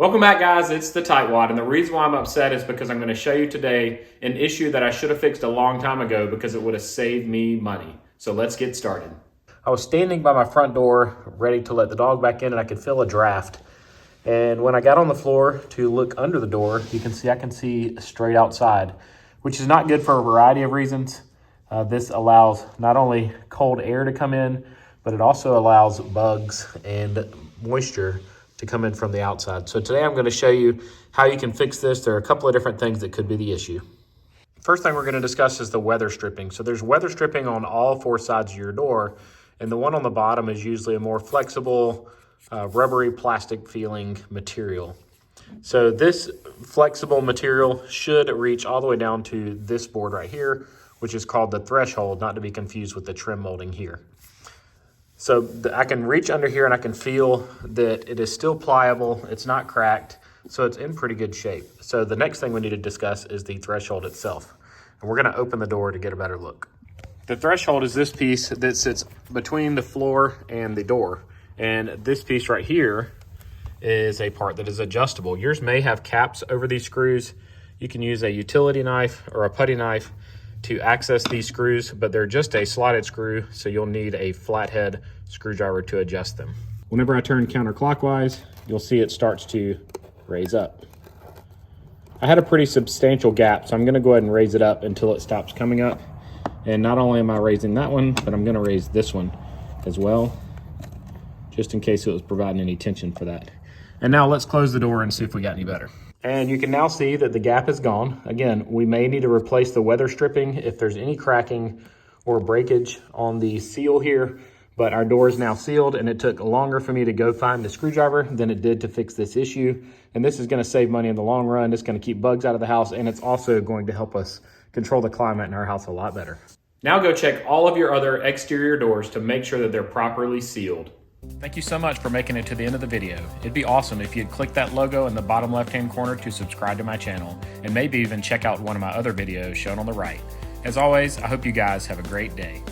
Welcome back, guys. It's the Tightwad, and the reason why I'm upset is because I'm going to show you today an issue that I should have fixed a long time ago because it would have saved me money. So let's get started. I was standing by my front door ready to let the dog back in, and I could feel a draft. And when I got on the floor to look under the door, you can see I can see straight outside, which is not good for a variety of reasons. This allows not only cold air to come in, but it also allows bugs and moisture to come in from the outside. So today I'm going to show you how you can fix this. There are a couple of different things that could be the issue. First thing we're going to discuss is the weather stripping. So there's weather stripping on all four sides of your door, and the one on the bottom is usually a more flexible, rubbery plastic feeling material. So this flexible material should reach all the way down to this board right here, which is called the threshold, not to be confused with the trim molding here. So I can reach under here and I can feel that it is still pliable, it's not cracked, so it's in pretty good shape. So the next thing we need to discuss is the threshold itself. And we're gonna open the door to get a better look. The threshold is this piece that sits between the floor and the door. And this piece right here is a part that is adjustable. Yours may have caps over these screws. You can use a utility knife or a putty knife to access these screws, but they're just a slotted screw, so you'll need a flathead screwdriver to adjust them. Whenever I turn counterclockwise, you'll see it starts to raise up. I had a pretty substantial gap, so I'm gonna go ahead and raise it up until it stops coming up. And not only am I raising that one, but I'm gonna raise this one as well, just in case it was providing any tension for that. And now let's close the door and see if we got any better. And you can now see that the gap is gone. Again, we may need to replace the weather stripping if there's any cracking or breakage on the seal here, but our door is now sealed, and it took longer for me to go find the screwdriver than it did to fix this issue. And this is gonna save money in the long run. It's gonna keep bugs out of the house, and it's also going to help us control the climate in our house a lot better. Now go check all of your other exterior doors to make sure that they're properly sealed. Thank you so much for making it to the end of the video. It'd be awesome if you'd click that logo in the bottom left-hand corner to subscribe to my channel, and maybe even check out one of my other videos shown on the right. As always, I hope you guys have a great day.